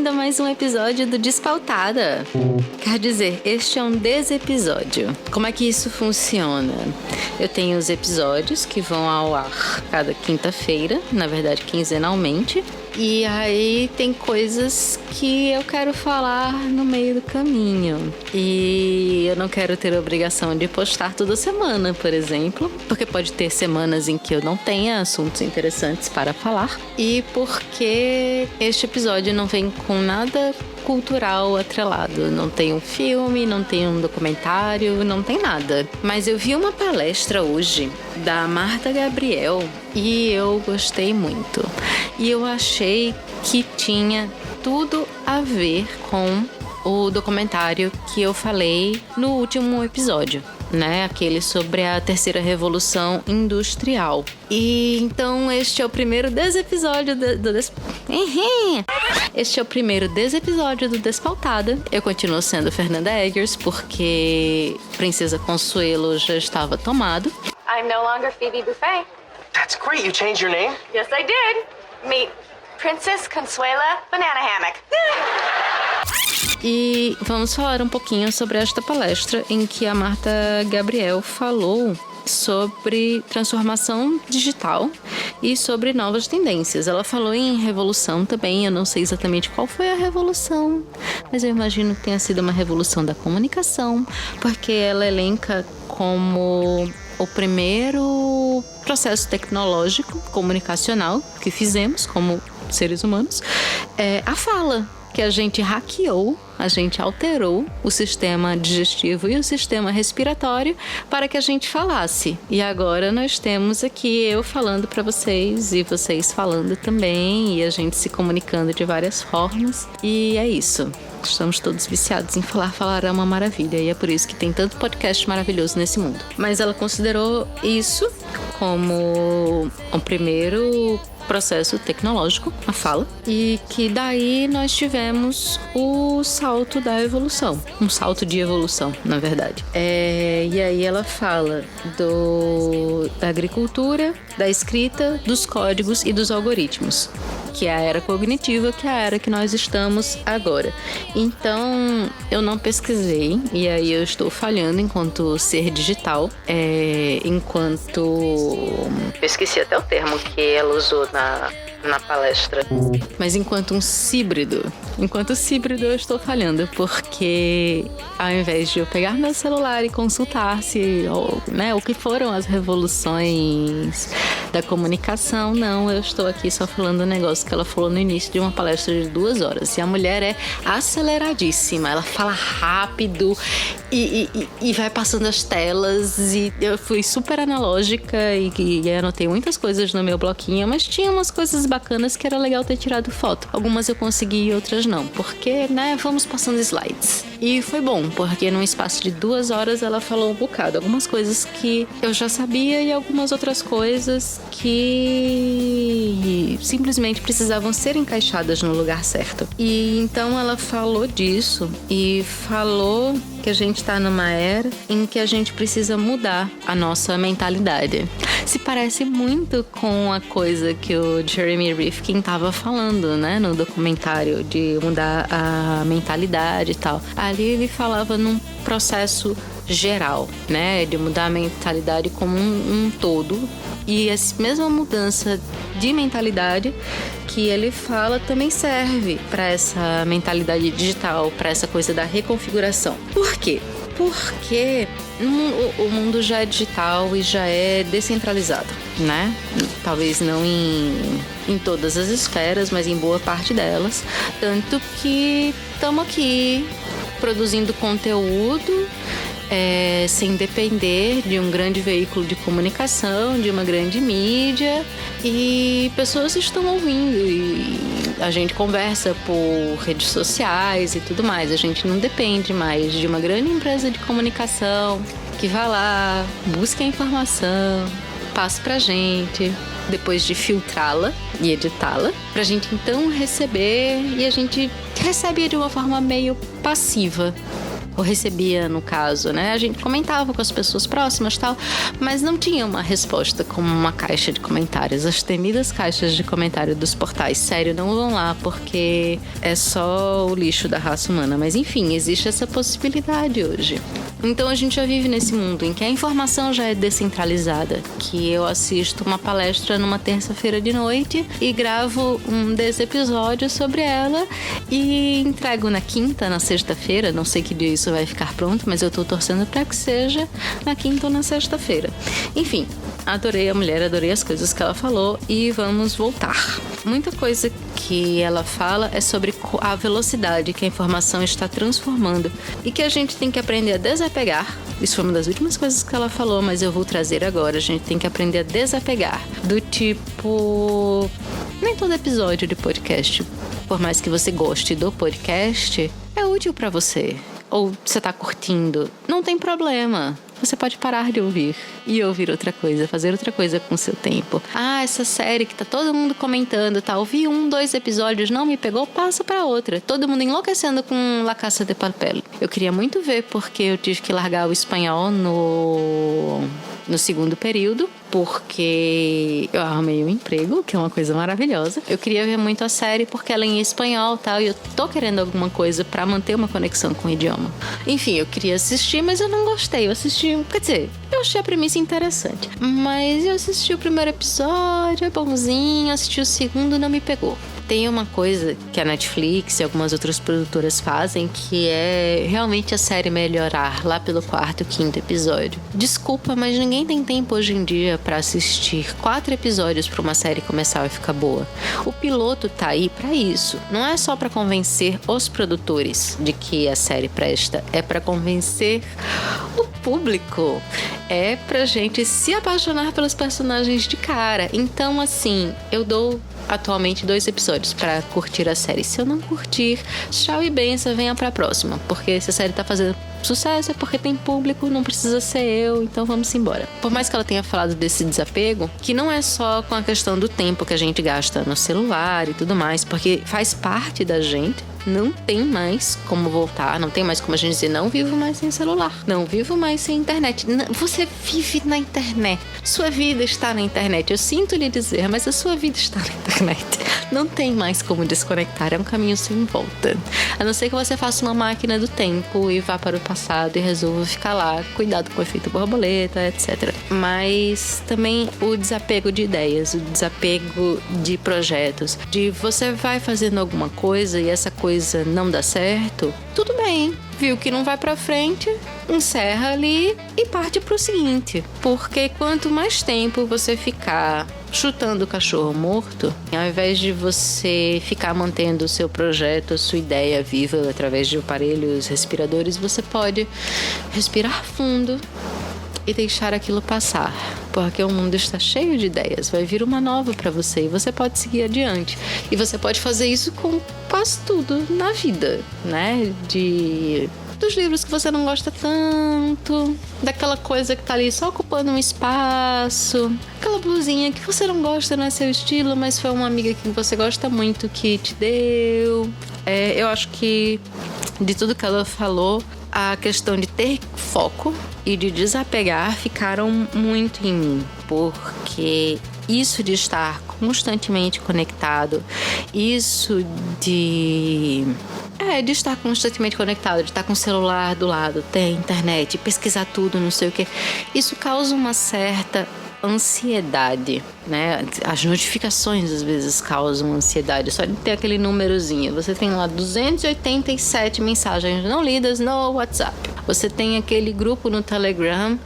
bem-vindo a mais um episódio do Despautada. Quer dizer, este é um desepisódio. Como é que isso funciona? Eu tenho os episódios que vão ao ar cada quinta-feira, na verdade quinzenalmente. E aí tem coisas que eu quero falar no meio do caminho. E eu não quero ter a obrigação de postar toda semana, por exemplo. Porque pode ter semanas em que eu não tenha assuntos interessantes para falar. E porque este episódio não vem com nada cultural atrelado. Não tem um filme, não tem um documentário, não tem nada. Mas eu vi uma palestra hoje da Marta Gabriel e eu gostei muito. E eu achei que tinha tudo a ver com o documentário que eu falei no último episódio, né? Aquele sobre a terceira revolução industrial. E então este é o primeiro desepisódio Este é o primeiro desepisódio do Despautada. Eu continuo sendo Fernanda Eggers porque Princesa Consuelo já estava tomado. I'm no longer Phoebe Buffet. That's great. You changed your name? Yes, I did. Meet Princess Consuela Banana Hammock. E vamos falar um pouquinho sobre esta palestra em que a Marta Gabriel falou sobre transformação digital e sobre novas tendências. Ela falou em revolução também, eu não sei exatamente qual foi a revolução, mas eu imagino que tenha sido uma revolução da comunicação, porque ela elenca como o primeiro processo tecnológico comunicacional que fizemos como seres humanos é a fala, que a gente hackeou, a gente alterou o sistema digestivo e o sistema respiratório para que a gente falasse. E agora nós temos aqui eu falando para vocês e vocês falando também, e a gente se comunicando de várias formas. E é isso. Estamos todos viciados em falar. Falar é uma maravilha e é por isso que tem tanto podcast maravilhoso nesse mundo. Mas ela considerou isso como o primeiro processo tecnológico, a fala, e que daí nós tivemos o salto da evolução, um salto de evolução, na verdade. E aí ela fala da agricultura, da escrita, dos códigos e dos algoritmos, que é a era cognitiva, que é a era que nós estamos agora. Então, eu não pesquisei, e aí eu estou falhando enquanto ser digital, eu esqueci até o termo que ela usou na palestra. Mas enquanto híbrido eu estou falhando, porque ao invés de eu pegar meu celular e consultar o que foram as revoluções da comunicação, não, eu estou aqui só falando um negócio que ela falou no início de uma palestra de 2 horas. E a mulher é aceleradíssima, ela fala rápido e vai passando as telas, e eu fui super analógica e anotei muitas coisas no meu bloquinho, mas tinha umas coisas bacanas que era legal ter tirado foto. Algumas eu consegui e outras não, porque, vamos passando slides. E foi bom, porque num espaço de 2 horas ela falou um bocado. Algumas coisas que eu já sabia e algumas outras coisas que simplesmente precisavam ser encaixadas no lugar certo. E então ela falou disso e falou que a gente está numa era em que a gente precisa mudar a nossa mentalidade. Se parece muito com a coisa que o Jeremy Rifkin estava falando, né, no documentário, de mudar a mentalidade e tal. Ali ele falava num processo geral, né, de mudar a mentalidade como um todo. E essa mesma mudança de mentalidade que ele fala também serve para essa mentalidade digital, para essa coisa da reconfiguração. Por quê? Porque o mundo já é digital e já é descentralizado, né? Talvez não em todas as esferas, mas em boa parte delas. Tanto que estamos aqui produzindo conteúdo sem depender de um grande veículo de comunicação, de uma grande mídia, e pessoas estão ouvindo e a gente conversa por redes sociais e tudo mais. A gente não depende mais de uma grande empresa de comunicação que vai lá, busca a informação, passa pra gente, depois de filtrá-la e editá-la, pra gente então receber, e a gente recebe de uma forma meio passiva. ou recebia no caso, né? A gente comentava com as pessoas próximas e tal, mas não tinha uma resposta como uma caixa de comentários. As temidas caixas de comentário dos portais, sério, não vão lá porque é só o lixo da raça humana. Mas enfim, existe essa possibilidade hoje. Então a gente já vive nesse mundo em que a informação já é descentralizada, que eu assisto uma palestra numa terça-feira de noite e gravo um desse episódio sobre ela e entrego na quinta, na sexta-feira, não sei que dia isso vai ficar pronto, mas eu tô torcendo para que seja na quinta ou na sexta-feira. Enfim, adorei a mulher, adorei as coisas que ela falou e vamos voltar. Muita coisa que ela fala é sobre a velocidade que a informação está transformando e que a gente tem que aprender a desapegar. Isso foi uma das últimas coisas que ela falou, mas eu vou trazer agora. A gente tem que aprender a desapegar. Do tipo, nem todo episódio de podcast, por mais que você goste do podcast, é útil para você. Ou você tá curtindo, não tem problema. Você pode parar de ouvir e ouvir outra coisa, fazer outra coisa com o seu tempo. Ah, essa série que tá todo mundo comentando, tá? Ouvi 2 episódios, não me pegou, passa pra outra. Todo mundo enlouquecendo com La Casa de Papel. Eu queria muito ver porque eu tive que largar o espanhol no segundo período, porque eu arrumei um emprego, que é uma coisa maravilhosa. Eu queria ver muito a série porque ela é em espanhol e tal, e eu tô querendo alguma coisa pra manter uma conexão com o idioma. Enfim, eu queria assistir, mas eu não gostei. Eu assisti, quer dizer, eu achei a premissa interessante, mas eu assisti o primeiro episódio, é bonzinho, assisti o segundo, não me pegou. Tem uma coisa que a Netflix e algumas outras produtoras fazem, que é realmente a série melhorar lá pelo 4º, 5º episódio. Desculpa, mas ninguém tem tempo hoje em dia pra assistir 4 episódios pra uma série começar a ficar boa. O piloto tá aí pra isso. Não é só pra convencer os produtores de que a série presta, é pra convencer o público. É pra gente se apaixonar pelos personagens de cara. Então, assim, eu dou atualmente 2 episódios pra curtir a série. Se eu não curtir, tchau e benção, venha pra próxima. Porque se a série tá fazendo sucesso é porque tem público, não precisa ser eu, então vamos embora. Por mais que ela tenha falado desse desapego, que não é só com a questão do tempo que a gente gasta no celular e tudo mais, porque faz parte da gente. Não tem mais como voltar, não tem mais como a gente dizer, não vivo mais sem celular, não vivo mais sem internet. Não, você vive na internet, sua vida está na internet. Eu sinto lhe dizer, mas a sua vida está na internet. Não tem mais como desconectar, é um caminho sem volta. A não ser que você faça uma máquina do tempo e vá para o passado e resolva ficar lá, cuidado com o efeito borboleta, etc. Mas também o desapego de ideias, o desapego de projetos, de você vai fazendo alguma coisa e essa coisa não dá certo, tudo bem. Viu que não vai pra frente, encerra ali e parte pro seguinte. Porque quanto mais tempo você ficar chutando o cachorro morto, ao invés de você ficar mantendo o seu projeto, a sua ideia viva através de aparelhos respiradores, você pode respirar fundo e deixar aquilo passar, porque o mundo está cheio de ideias, vai vir uma nova para você e você pode seguir adiante. E você pode fazer isso com quase tudo na vida, né? Dos livros que você não gosta tanto, daquela coisa que tá ali só ocupando um espaço, aquela blusinha que você não gosta, não é seu estilo, mas foi uma amiga que você gosta muito que te deu. Eu acho que de tudo que ela falou, a questão de ter foco e de desapegar ficaram muito em mim, porque isso de estar constantemente conectado, isso de estar constantemente conectado, de estar com o celular do lado, ter internet, pesquisar tudo, não sei o que, isso causa uma certa ansiedade, né? As notificações às vezes causam ansiedade, só de ter aquele númerozinho. Você tem lá 287 mensagens não lidas no WhatsApp. Você tem aquele grupo no Telegram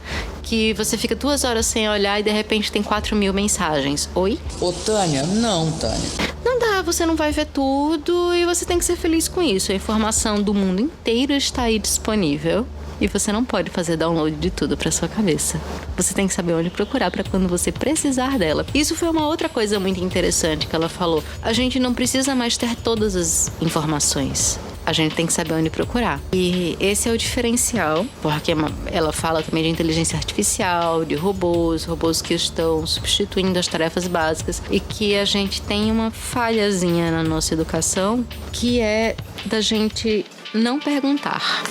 que você fica 2 horas sem olhar e de repente tem 4.000 mensagens. Oi? Ô, Tânia, não, Tânia. Não dá, você não vai ver tudo e você tem que ser feliz com isso. A informação do mundo inteiro está aí disponível. E você não pode fazer download de tudo para sua cabeça. Você tem que saber onde procurar para quando você precisar dela. Isso foi uma outra coisa muito interessante que ela falou. A gente não precisa mais ter todas as informações. A gente tem que saber onde procurar. E esse é o diferencial, porque ela fala também de inteligência artificial, de robôs que estão substituindo as tarefas básicas e que a gente tem uma falhazinha na nossa educação, que é da gente não perguntar.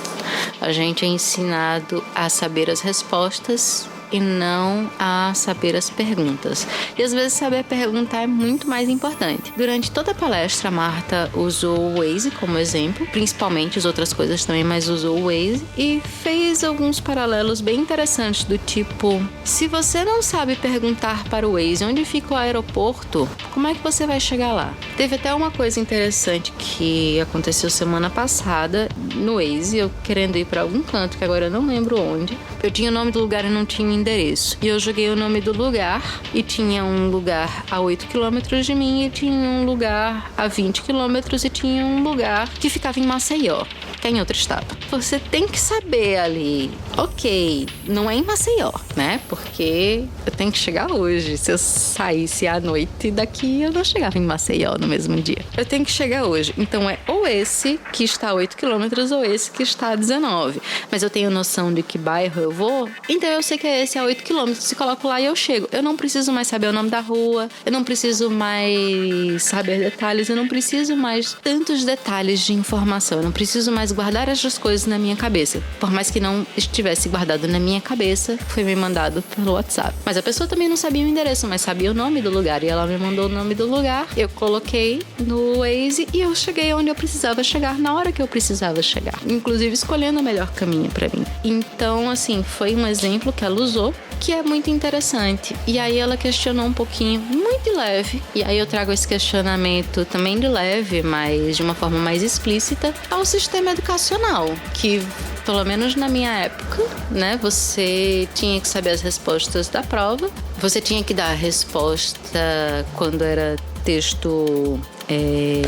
A gente é ensinado a saber as respostas e não a saber as perguntas. E às vezes saber perguntar é muito mais importante. Durante toda a palestra, a Marta usou o Waze como exemplo, principalmente, as outras coisas também, mas usou o Waze e fez alguns paralelos bem interessantes do tipo, se você não sabe perguntar para o Waze onde fica o aeroporto, como é que você vai chegar lá? Teve até uma coisa interessante que aconteceu semana passada no Waze, eu querendo ir para algum canto, que agora eu não lembro onde. Eu tinha o nome do lugar e não tinha o endereço. E eu joguei o nome do lugar e tinha um lugar a 8 quilômetros de mim e tinha um lugar a 20 quilômetros e tinha um lugar que ficava em Maceió, que é em outro estado. Você tem que saber ali, ok, não é em Maceió, né? Porque eu tenho que chegar hoje. Se eu saísse à noite daqui, eu não chegava em Maceió no mesmo dia. Eu tenho que chegar hoje. Então é ou esse que está a 8 quilômetros ou esse que está a 19. Mas eu tenho noção de que bairro eu vou, então eu sei que é esse a 8 quilômetros. Se coloco lá e eu chego. Eu não preciso mais saber o nome da rua, eu não preciso mais saber detalhes, eu não preciso mais tantos detalhes de informação, eu não preciso mais guardar essas coisas na minha cabeça. Por mais que não estivesse guardado na minha cabeça, foi me mandado pelo WhatsApp. Mas a pessoa também não sabia o endereço, mas sabia o nome do lugar. E ela me mandou o nome do lugar, eu coloquei no Waze e eu cheguei onde eu precisava chegar, na hora que eu precisava chegar. Inclusive escolhendo o melhor caminho pra mim. Então, assim, foi um exemplo que ela usou, que é muito interessante. E aí ela questionou um pouquinho, muito de leve, e aí eu trago esse questionamento também de leve, mas de uma forma mais explícita, ao sistema educacional, que pelo menos na minha época, né, você tinha que saber as respostas da prova, você tinha que dar a resposta quando era texto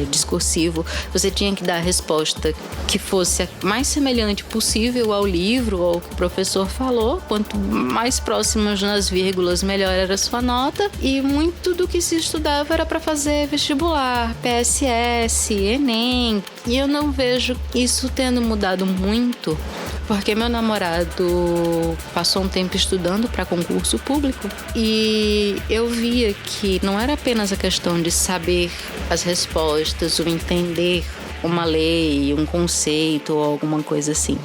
discursivo, você tinha que dar a resposta que fosse a mais semelhante possível ao livro ou ao que o professor falou. Quanto mais próximas nas vírgulas, melhor era a sua nota. E muito do que se estudava era para fazer vestibular, PSS, Enem. E eu não vejo isso tendo mudado muito, porque meu namorado passou um tempo estudando para concurso público e eu via que não era apenas a questão de saber as respostas, ou entender uma lei, um conceito ou alguma coisa assim.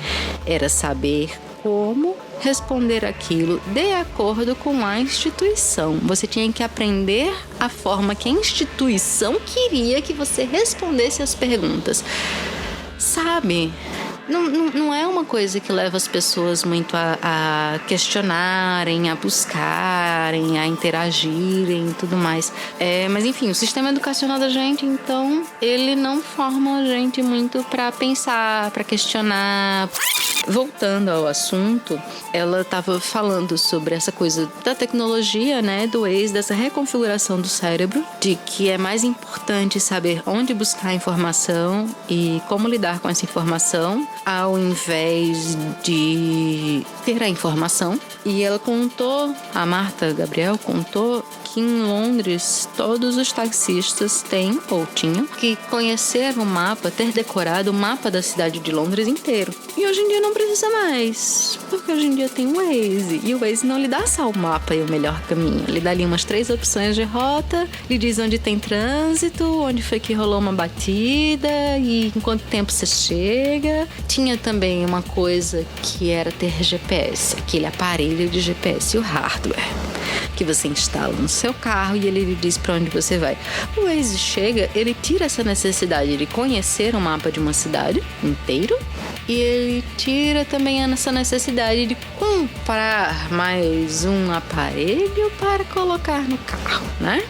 Era saber como responder aquilo de acordo com a instituição. Você tinha que aprender a forma que a instituição queria que você respondesse as perguntas. Sabe? Não é uma coisa que leva as pessoas muito a questionarem, a buscarem, a interagirem e tudo mais. Mas enfim, o sistema educacional da gente, então, ele não forma a gente muito para pensar, para questionar. Voltando ao assunto, ela estava falando sobre essa coisa da tecnologia, né, do Waze, dessa reconfiguração do cérebro, de que é mais importante saber onde buscar a informação e como lidar com essa informação, ao invés de ter a informação. E ela contou, a Marta Gabriel contou, que em Londres todos os taxistas têm, ou tinham, que conhecer o mapa, ter decorado o mapa da cidade de Londres inteiro. E hoje em dia não precisa mais, porque hoje em dia tem o Waze. E o Waze não lhe dá só o mapa e o melhor caminho. Ele dá ali umas 3 opções de rota, lhe diz onde tem trânsito, onde foi que rolou uma batida e em quanto tempo você chega. Tinha também uma coisa que era ter GPS, aquele aparelho de GPS, o hardware, que você instala no seu carro e ele lhe diz para onde você vai. O Waze chega, ele tira essa necessidade de conhecer o mapa de uma cidade inteiro e ele tira também essa necessidade de comprar mais um aparelho para colocar no carro, né?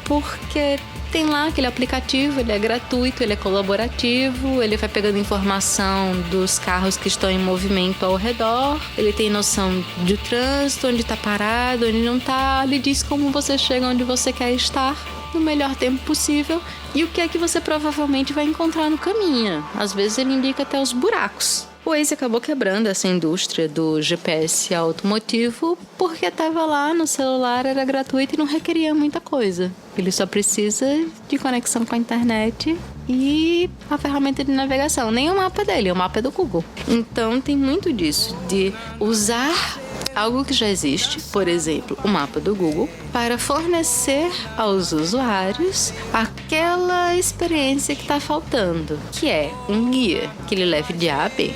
Porque tem lá aquele aplicativo, ele é gratuito, ele é colaborativo, ele vai pegando informação dos carros que estão em movimento ao redor, ele tem noção de trânsito, onde está parado, onde não está, ele diz como você chega onde você quer estar no melhor tempo possível e o que é que você provavelmente vai encontrar no caminho. Às vezes ele indica até os buracos. O Waze acabou quebrando essa indústria do GPS automotivo porque estava lá no celular, era gratuito e não requeria muita coisa. Ele só precisa de conexão com a internet e a ferramenta de navegação. Nem o mapa dele, o mapa é do Google. Então tem muito disso, de usar algo que já existe, por exemplo, o mapa do Google, para fornecer aos usuários aquela experiência que está faltando, que é um guia que ele leve de A a B.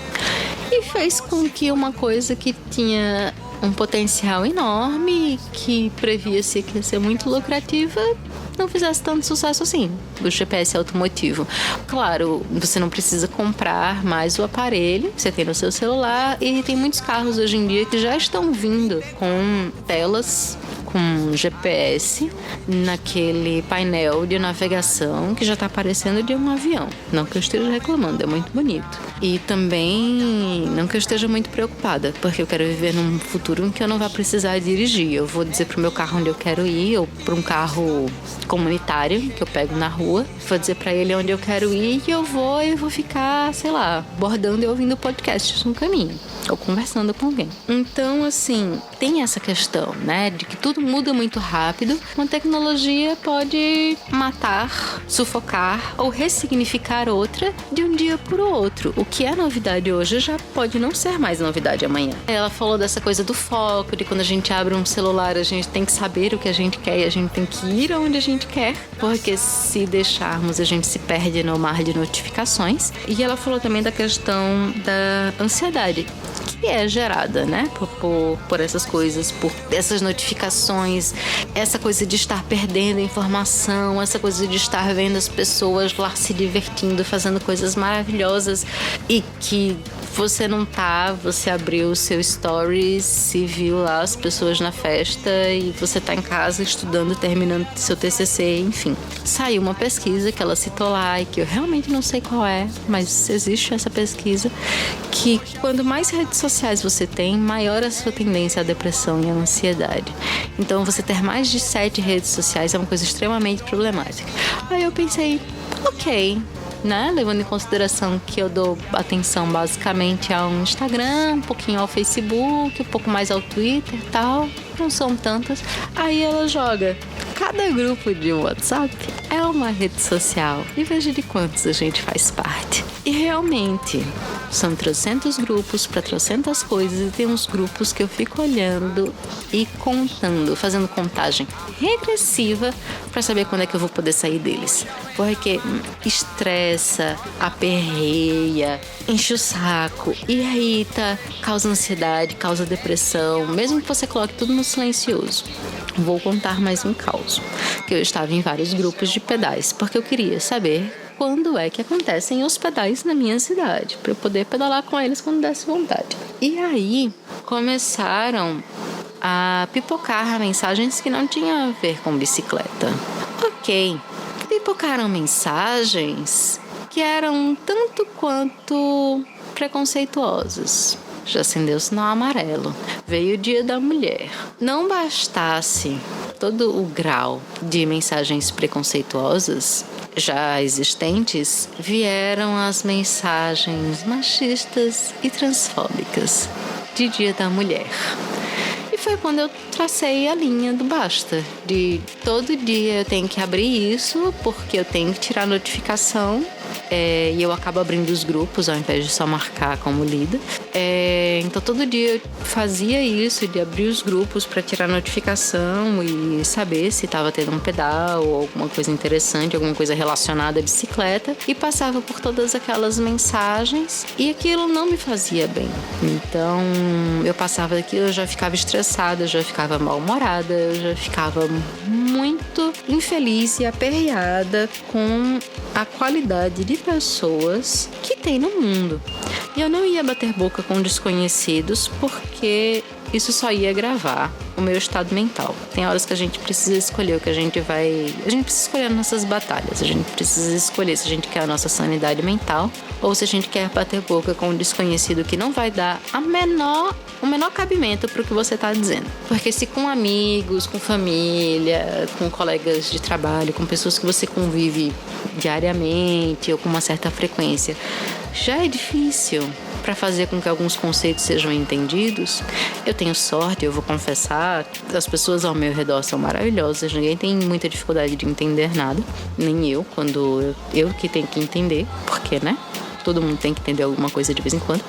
E e fez com que uma coisa que tinha um potencial enorme, que previa-se que ia ser muito lucrativa, não fizesse tanto sucesso assim, o GPS automotivo. Claro, você não precisa comprar mais o aparelho, você tem no seu celular, e tem muitos carros hoje em dia que já estão vindo com telas com GPS naquele painel de navegação que já está parecendo de um avião. Não que eu esteja reclamando, é muito bonito. E também não que eu esteja muito preocupada, porque eu quero viver num futuro em que eu não vá precisar dirigir. Eu vou dizer pro meu carro onde eu quero ir, ou para um carro comunitário que eu pego na rua, vou dizer para ele onde eu quero ir e eu vou ficar, sei lá, bordando e ouvindo podcasts no caminho, ou conversando com alguém. Então, assim, tem essa questão, né, de que tudo muda muito rápido. Uma tecnologia pode matar, sufocar ou ressignificar outra de um dia para o outro. O que é novidade hoje já pode não ser mais novidade amanhã. Ela falou dessa coisa do foco, de quando a gente abre um celular, a gente tem que saber o que a gente quer e a gente tem que ir aonde a gente quer, porque se deixarmos, a gente se perde no mar de notificações. E ela falou também da questão da ansiedade, que é gerada, né, por essas coisas, por essas notificações, essa coisa de estar perdendo informação, essa coisa de estar vendo as pessoas lá se divertindo, fazendo coisas maravilhosas e que você não tá, você abriu o seu stories e viu lá as pessoas na festa e você tá em casa estudando, terminando seu TCC, enfim. Saiu uma pesquisa que ela citou lá e que eu realmente não sei qual é, mas existe essa pesquisa, que quando mais redes sociais você tem, maior a sua tendência à depressão e à ansiedade. Então você ter mais de 7 redes sociais é uma coisa extremamente problemática. Aí eu pensei, ok, né? Levando em consideração que eu dou atenção basicamente ao Instagram, um pouquinho ao Facebook, um pouco mais ao Twitter e tal, não são tantas. Aí ela joga: cada grupo de WhatsApp é uma rede social e veja de quantos a gente faz parte. E realmente, são 300 grupos para 300 coisas e tem uns grupos que eu fico olhando e contando, fazendo contagem regressiva para saber quando é que eu vou poder sair deles. Porque estressa, aperreia, enche o saco, irrita, causa ansiedade, causa depressão, mesmo que você coloque tudo no silencioso. Vou contar mais um caos, que eu estava em vários grupos de pedais, porque eu queria saber quando é que acontecem os pedais na minha cidade, para eu poder pedalar com eles quando desse vontade. E aí começaram a pipocar mensagens que não tinham a ver com bicicleta. Ok, pipocaram mensagens que eram tanto quanto preconceituosas. Já acendeu o sinal amarelo. Veio o Dia da Mulher. Não bastasse todo o grau de mensagens preconceituosas já existentes, vieram as mensagens machistas e transfóbicas de Dia da Mulher. E foi quando eu tracei a linha do basta. De todo dia eu tenho que abrir isso, porque eu tenho que tirar a notificação. E eu acabo abrindo os grupos ao invés de só marcar como lida. Então todo dia eu fazia isso, de abrir os grupos para tirar notificação e saber se estava tendo um pedal ou alguma coisa interessante, alguma coisa relacionada à bicicleta, e passava por todas aquelas mensagens e aquilo não me fazia bem. Então eu passava daquilo, eu já ficava estressada, eu já ficava mal-humorada, eu já ficava muito infeliz e aperreada com a qualidade de pessoas que tem no mundo. E eu não ia bater boca com desconhecidos, porque isso só ia agravar o meu estado mental. Tem horas que a gente precisa escolher o que a gente vai... A gente precisa escolher nossas batalhas. A gente precisa escolher se a gente quer a nossa sanidade mental ou se a gente quer bater boca com um desconhecido que não vai dar o menor cabimento para o que você está dizendo. Porque se com amigos, com família, com colegas de trabalho, com pessoas que você convive diariamente ou com uma certa frequência, já é difícil para fazer com que alguns conceitos sejam entendidos. Eu tenho sorte, eu vou confessar, as pessoas ao meu redor são maravilhosas, ninguém tem muita dificuldade de entender nada, nem eu, quando eu que tenho que entender, porque, né? Todo mundo tem que entender alguma coisa de vez em quando.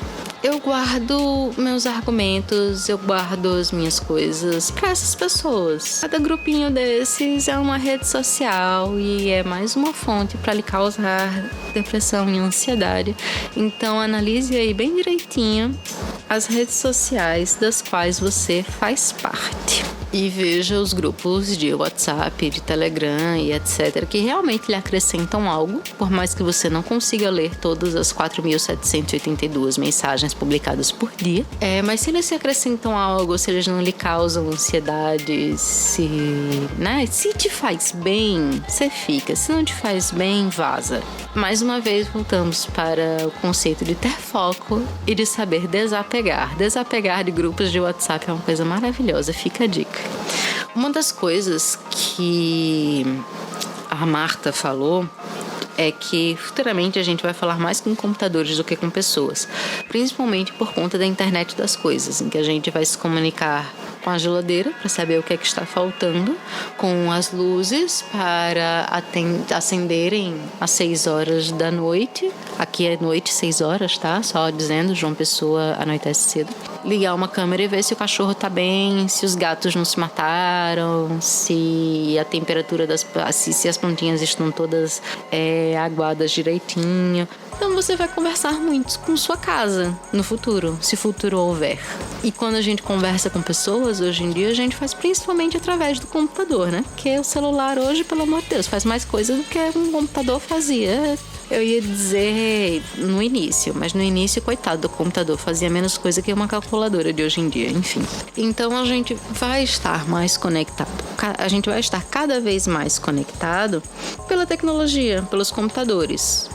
eu guardo meus argumentos, eu guardo as minhas coisas pra essas pessoas. Cada grupinho desses é uma rede social e é mais uma fonte pra lhe causar depressão e ansiedade. Então analise aí bem direitinho as redes sociais das quais você faz parte. E veja os grupos de WhatsApp, de Telegram e etc. que realmente lhe acrescentam algo, por mais que você não consiga ler todas as 4.782 mensagens publicadas por dia. Mas se eles se acrescentam algo, se eles não lhe causam ansiedade, se te faz bem, você fica. Se não te faz bem, vaza. Mais uma vez, voltamos para o conceito de ter foco e de saber desapegar. Desapegar de grupos de WhatsApp é uma coisa maravilhosa, fica a dica. Uma das coisas que a Marta falou é que futuramente a gente vai falar mais com computadores do que com pessoas, principalmente por conta da internet das coisas, em que a gente vai se comunicar com a geladeira para saber o que é que está faltando, com as luzes para acenderem às 6 horas da noite. Aqui é noite, 6 horas, tá? Só dizendo, João Pessoa anoitece cedo. Ligar uma câmera e ver se o cachorro tá bem, se os gatos não se mataram, se a temperatura se as plantinhas estão todas aguadas direitinho. Então você vai conversar muito com sua casa no futuro, se futuro houver. E quando a gente conversa com pessoas, hoje em dia, a gente faz principalmente através do computador, né? Porque o celular hoje, pelo amor de Deus, faz mais coisas do que um computador fazia. Eu ia dizer no início, mas no início, coitado do computador, fazia menos coisa que uma calculadora de hoje em dia, enfim. Então a gente vai estar mais conectado. A gente vai estar cada vez mais conectado pela tecnologia, pelos computadores,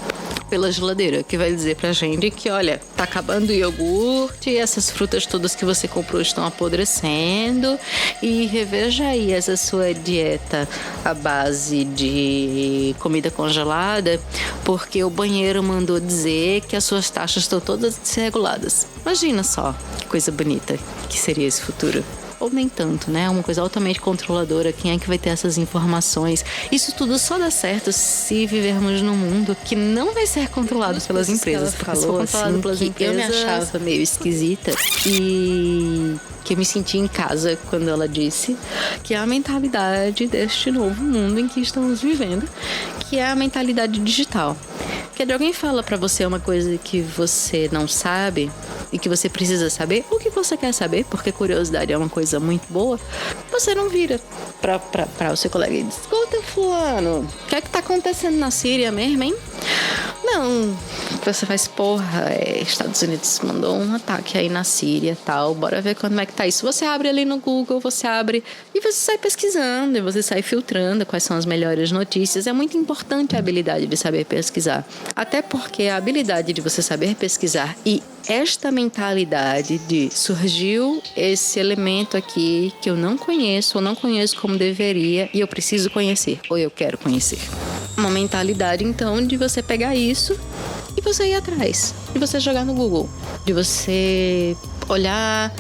pela geladeira, que vai dizer pra gente que, olha, tá acabando o iogurte, essas frutas todas que você comprou estão apodrecendo, e reveja aí essa sua dieta à base de comida congelada, porque o banheiro mandou dizer que as suas taxas estão todas desreguladas. Imagina só que coisa bonita que seria esse futuro. Ou nem tanto, né? Uma coisa altamente controladora. Quem é que vai ter essas informações? Isso tudo só dá certo se vivermos num mundo que não vai ser controlado pelas empresas. Porque se for controlado pelas empresas, eu me achava meio esquisita e que eu me senti em casa quando ela disse que é a mentalidade deste novo mundo em que estamos vivendo, que é a mentalidade digital. Quando alguém fala pra você uma coisa que você não sabe e que você precisa saber, ou que você quer saber, porque curiosidade é uma coisa muito boa, você não vira pra o seu colega e diz: escuta, fulano, o que é que tá acontecendo na Síria mesmo, hein? Não, você faz, Estados Unidos mandou um ataque aí na Síria e tal, bora ver como é que tá isso. Você abre ali no Google, você abre e você sai pesquisando, e você sai filtrando quais são as melhores notícias. É muito importante a habilidade de saber pesquisar, até porque a habilidade de você saber pesquisar e esta mentalidade de surgiu esse elemento aqui que eu não conheço, ou não conheço como deveria, e eu preciso conhecer, ou eu quero conhecer. Uma mentalidade, então, de você pegar isso e você ir atrás, de você jogar no Google, de você olhar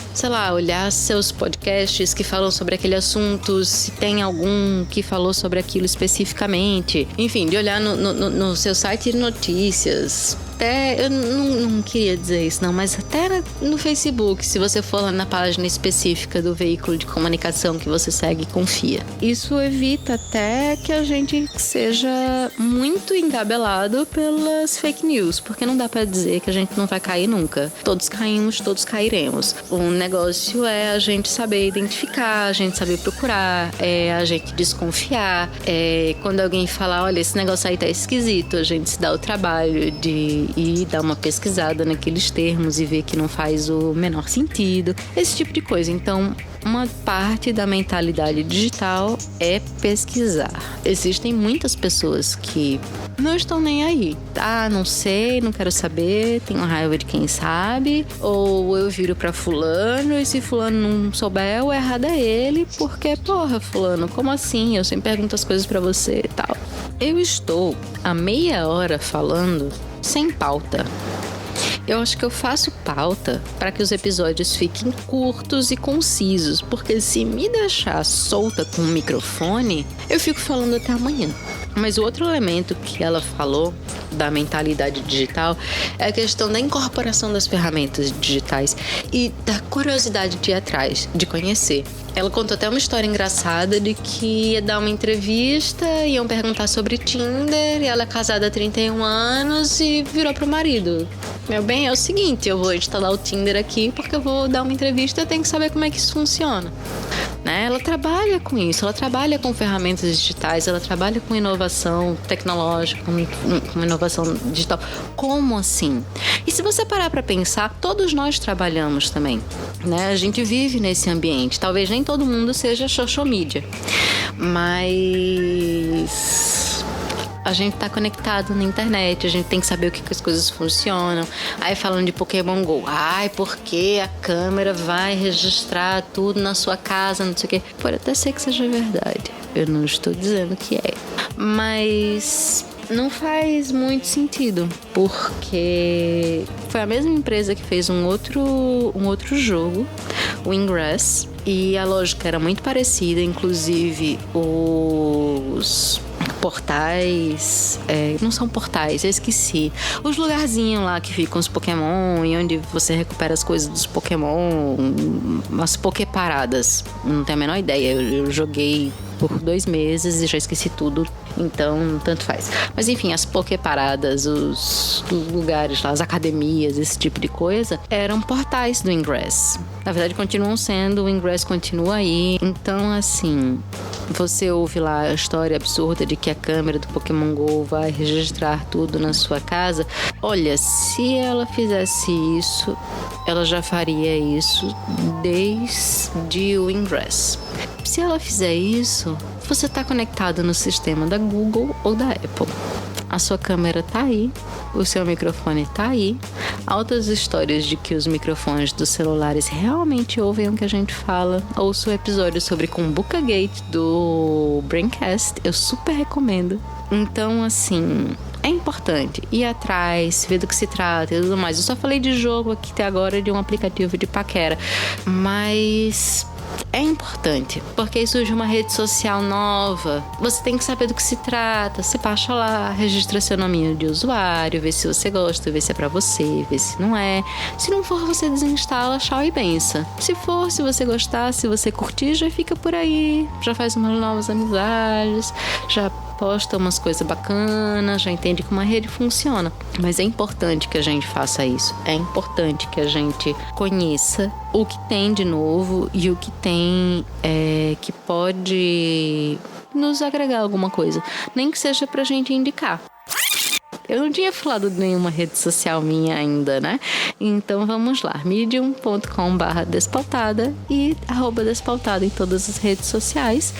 seus podcasts que falam sobre aquele assunto, se tem algum que falou sobre aquilo especificamente. Enfim, de olhar no seu site de notícias. Até, eu não queria dizer isso não, mas até no Facebook, se você for lá na página específica do veículo de comunicação que você segue e confia. Isso evita até que a gente seja muito engabelado pelas fake news, porque não dá pra dizer que a gente não vai cair nunca. Todos caímos, todos cairemos. O negócio é a gente saber identificar, a gente saber procurar, a gente desconfiar. Quando alguém falar, olha, esse negócio aí tá esquisito, a gente se dá o trabalho de ir dar uma pesquisada naqueles termos e ver que não faz o menor sentido. Esse tipo de coisa. Então, uma parte da mentalidade digital é pesquisar. Existem muitas pessoas que não estão nem aí. Não sei, não quero saber, tenho raiva de quem sabe, ou eu viro pra fulano e se fulano não souber, o errado é ele, porque, fulano, como assim? Eu sempre pergunto as coisas pra você e tal. Eu estou há meia hora falando sem pauta. Eu acho que eu faço pauta para que os episódios fiquem curtos e concisos, porque se me deixar solta com o microfone, eu fico falando até amanhã. Mas o outro elemento que ela falou da mentalidade digital é a questão da incorporação das ferramentas digitais e da curiosidade de ir atrás, de conhecer. Ela contou até uma história engraçada de que ia dar uma entrevista, iam perguntar sobre Tinder, e ela é casada há 31 anos e virou pro marido: meu bem, é o seguinte, eu vou instalar o Tinder aqui porque eu vou dar uma entrevista e eu tenho que saber como é que isso funciona. Né? Ela trabalha com isso, ela trabalha com ferramentas digitais, ela trabalha com inovação tecnológica, com inovação digital. Como assim? E se você parar para pensar, todos nós trabalhamos também, né? A gente vive nesse ambiente. Talvez nem todo mundo seja social media, mas a gente tá conectado na internet, a gente tem que saber o que as coisas funcionam. Aí falando de Pokémon GO, porque a câmera vai registrar tudo na sua casa, não sei o quê. Pode até ser que seja verdade, eu não estou dizendo que é, mas não faz muito sentido, porque foi a mesma empresa que fez um outro jogo, o Ingress, e a lógica era muito parecida, inclusive os portais, não são portais, eu esqueci, os lugarzinhos lá que ficam os Pokémon e onde você recupera as coisas dos Pokémon, umas Poképaradas, não tenho a menor ideia, eu joguei por 2 meses e já esqueci tudo, então tanto faz. Mas enfim, as Poképaradas, os lugares lá, as academias, esse tipo de coisa, eram portais do Ingress. Na verdade, continuam sendo, o Ingress continua aí. Então, assim, você ouve lá a história absurda de que a câmera do Pokémon GO vai registrar tudo na sua casa. Olha, se ela fizesse isso, ela já faria isso desde o Ingress. Se ela fizer isso, você está conectado no sistema da Google ou da Apple. A sua câmera tá aí, o seu microfone tá aí. Altas histórias de que os microfones dos celulares realmente ouvem o que a gente fala. Ouça o episódio sobre Kumbuka Gate do Braincast, eu super recomendo. Então, assim, é importante ir atrás, ver do que se trata e tudo mais. Eu só falei de jogo aqui até agora, de um aplicativo de paquera, mas é importante, porque aí surge uma rede social nova, você tem que saber do que se trata, você baixa lá, registra seu nominho de usuário, vê se você gosta, vê se é pra você, vê se não é. Se não for, você desinstala, tchau e benção. Se for, se você gostar, se você curtir, já fica por aí, já faz umas novas amizades, já posta umas coisas bacanas, já entende como a rede funciona. Mas é importante que a gente faça isso. É importante que a gente conheça o que tem de novo e o que tem que pode nos agregar alguma coisa. Nem que seja pra gente indicar. Eu não tinha falado de nenhuma rede social minha ainda, né? Então vamos lá, medium.com/despautada e @despautada em todas as redes sociais.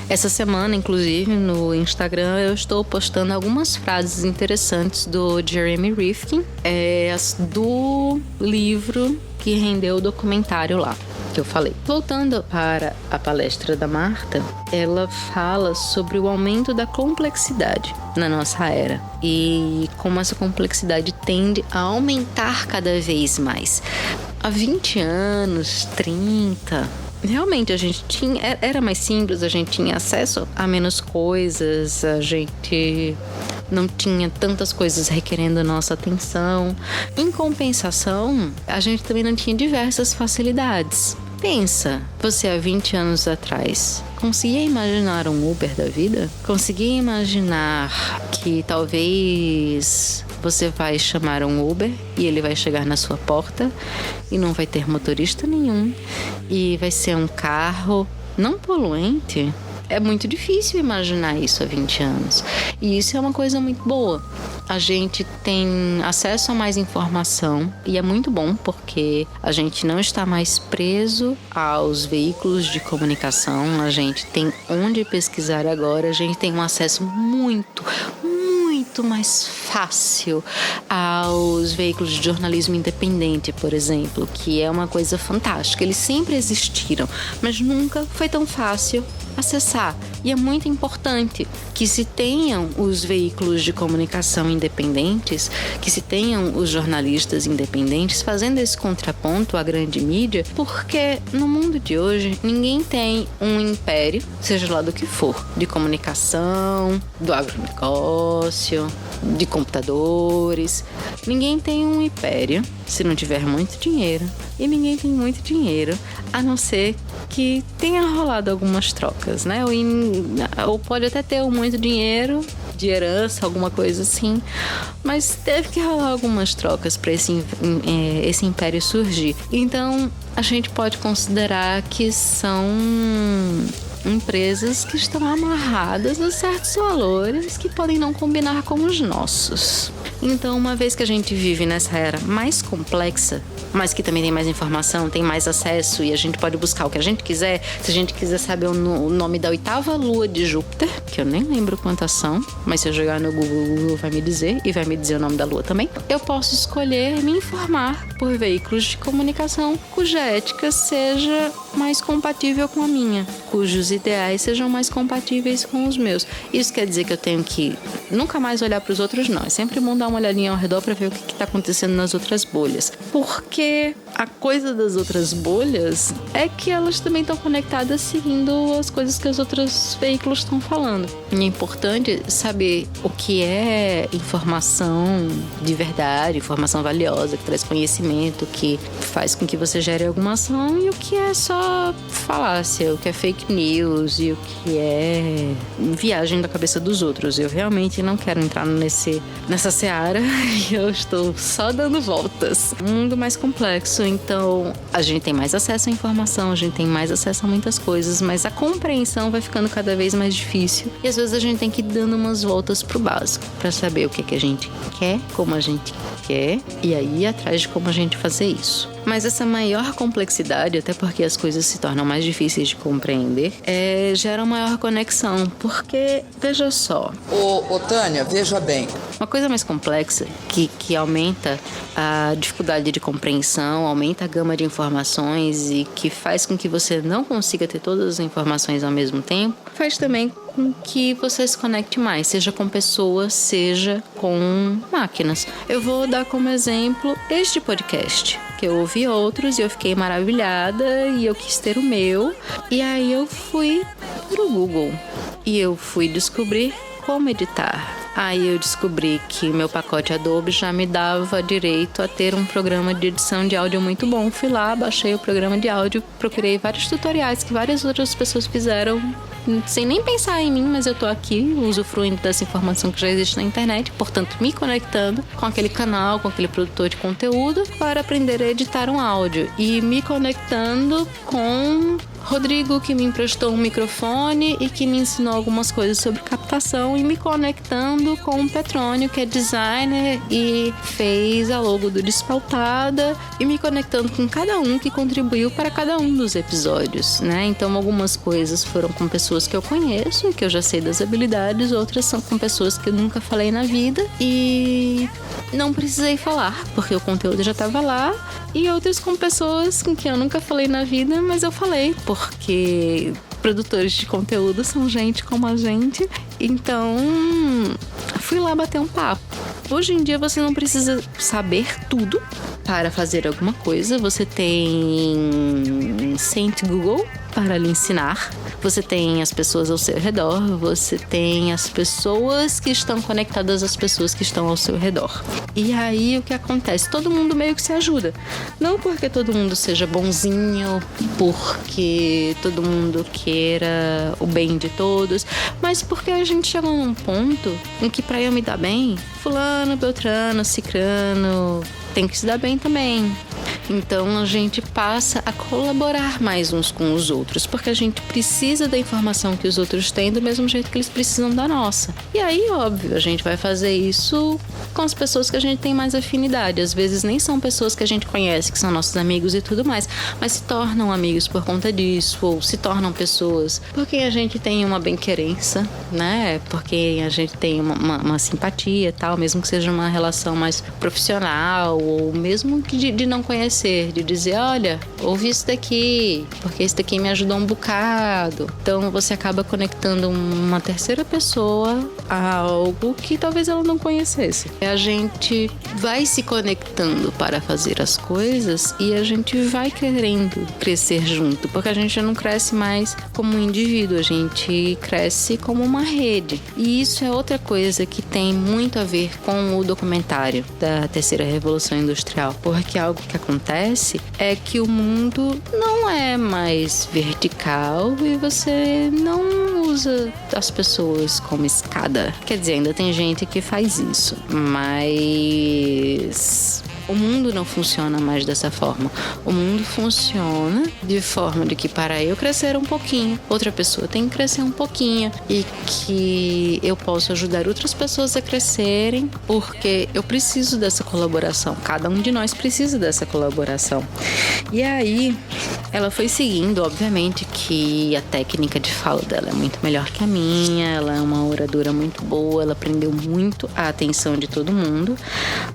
Essa semana, inclusive, no Instagram, eu estou postando algumas frases interessantes do Jeremy Rifkin, do livro que rendeu o documentário lá que eu falei. Voltando para a palestra da Marta, ela fala sobre o aumento da complexidade na nossa era e como essa complexidade tende a aumentar cada vez mais. Há 20 anos, 30, realmente a gente era mais simples, a gente tinha acesso a menos coisas, a gente não tinha tantas coisas requerendo a nossa atenção. Em compensação, a gente também não tinha diversas facilidades. Pensa, você há 20 anos atrás conseguia imaginar um Uber da vida? Conseguia imaginar que talvez você vai chamar um Uber e ele vai chegar na sua porta e não vai ter motorista nenhum e vai ser um carro não poluente? É muito difícil imaginar isso há 20 anos. E isso é uma coisa muito boa. A gente tem acesso a mais informação e é muito bom porque a gente não está mais preso aos veículos de comunicação. A gente tem onde pesquisar agora. A gente tem um acesso muito mais fácil aos veículos de jornalismo independente, por exemplo, que é uma coisa fantástica. Eles sempre existiram, mas nunca foi tão fácil acessar. E é muito importante que se tenham os veículos de comunicação independentes, que se tenham os jornalistas independentes fazendo esse contraponto à grande mídia, porque no mundo de hoje ninguém tem um império, seja lá do que for, de comunicação, do agronegócio, de computadores. Ninguém tem um império se não tiver muito dinheiro, e ninguém tem muito dinheiro, a não ser que tenha rolado algumas trocas, né? Ou pode até ter muito dinheiro de herança, alguma coisa assim, mas teve que rolar algumas trocas para esse império surgir. Então, a gente pode considerar que são empresas que estão amarradas a certos valores que podem não combinar com os nossos. Então, uma vez que a gente vive nessa era mais complexa, mas que também tem mais informação, tem mais acesso e a gente pode buscar o que a gente quiser. Se a gente quiser saber o nome da 8ª lua de Júpiter, que eu nem lembro quantas são, mas se eu jogar no Google vai me dizer, e vai me dizer o nome da lua também, eu posso escolher me informar por veículos de comunicação cuja ética seja mais compatível com a minha, cujos ideais sejam mais compatíveis com os meus. Isso quer dizer que eu tenho que nunca mais olhar para os outros, não. É sempre bom dar uma olhadinha ao redor para ver o que está acontecendo nas outras bolhas. Porque a coisa das outras bolhas é que elas também estão conectadas seguindo as coisas que os outros veículos estão falando. E é importante saber o que é informação de verdade, informação valiosa, que traz conhecimento, que faz com que você gere alguma ação, e o que é só falácia, o que é fake news e o que é viagem da cabeça dos outros. Eu realmente não quero entrar nessa seara e eu estou só dando voltas. Um mundo mais complexo, então a gente tem mais acesso à informação, a gente tem mais acesso a muitas coisas, mas a compreensão vai ficando cada vez mais difícil e às vezes a gente tem que ir dando umas voltas pro básico para saber o que a gente quer, como a gente quer e aí ir atrás de como a gente fazer isso. Mas essa maior complexidade, até porque as coisas se tornam mais difíceis de compreender, gera uma maior conexão. Porque, veja só... Ô Tânia, veja bem. Uma coisa mais complexa, que aumenta a dificuldade de compreensão, aumenta a gama de informações e que faz com que você não consiga ter todas as informações ao mesmo tempo, faz também com que você se conecte mais, seja com pessoas, seja com máquinas. Eu vou dar como exemplo este podcast, que eu ouvi outros e eu fiquei maravilhada e eu quis ter o meu. E aí eu fui pro Google e eu fui descobrir como editar. Aí eu descobri que meu pacote Adobe já me dava direito a ter um programa de edição de áudio muito bom. Fui lá, baixei o programa de áudio, procurei vários tutoriais que várias outras pessoas fizeram sem nem pensar em mim, mas eu tô aqui usufruindo dessa informação que já existe na internet, portanto me conectando com aquele canal, com aquele produtor de conteúdo para aprender a editar um áudio e me conectando com Rodrigo, que me emprestou um microfone e que me ensinou algumas coisas sobre captação, e me conectando com o Petrônio, que é designer e fez a logo do Despautada, e me conectando com cada um que contribuiu para cada um dos episódios, né? Então algumas coisas foram com pessoas que eu conheço e que eu já sei das habilidades, outras são com pessoas que eu nunca falei na vida e não precisei falar, porque o conteúdo já estava lá, e outras com pessoas com quem eu nunca falei na vida, mas eu falei, porque produtores de conteúdo são gente como a gente, então fui lá bater um papo. Hoje em dia você não precisa saber tudo para fazer alguma coisa, você tem Saint Google para lhe ensinar, você tem as pessoas ao seu redor, você tem as pessoas que estão conectadas às pessoas que estão ao seu redor. E aí o que acontece? Todo mundo meio que se ajuda. Não porque todo mundo seja bonzinho, porque todo mundo queira o bem de todos, mas porque a gente chegou num ponto em que para eu me dar bem, fulano, beltrano, cicrano tem que se dar bem também. Então a gente passa a colaborar mais uns com os outros, porque a gente precisa da informação que os outros têm do mesmo jeito que eles precisam da nossa. E aí, óbvio, a gente vai fazer isso com as pessoas que a gente tem mais afinidade. Às vezes nem são pessoas que a gente conhece, que são nossos amigos e tudo mais, mas se tornam amigos por conta disso, ou se tornam pessoas porque a gente tem uma bem-querença, né? Porque a gente tem uma simpatia e tal, mesmo que seja uma relação mais profissional, ou mesmo de não conhecer oferecer, de dizer, olha, ouve isso daqui, porque isso daqui me ajudou um bocado. Então você acaba conectando uma terceira pessoa a algo que talvez ela não conhecesse. A gente vai se conectando para fazer as coisas e a gente vai querendo crescer junto, porque a gente não cresce mais como um indivíduo, a gente cresce como uma rede. E isso é outra coisa que tem muito a ver com o documentário da terceira revolução industrial, porque algo que acontece é que o mundo não é mais vertical e você não usa as pessoas como escada. Quer dizer, ainda tem gente que faz isso, mas o mundo não funciona mais dessa forma. O mundo funciona de forma de que para eu crescer um pouquinho, outra pessoa tem que crescer um pouquinho e que eu posso ajudar outras pessoas a crescerem, porque eu preciso dessa colaboração. Cada um de nós precisa dessa colaboração. E aí, ela foi seguindo, obviamente, que a técnica de fala dela é muito melhor que a minha, ela é uma oradora muito boa, ela prendeu muito a atenção de todo mundo,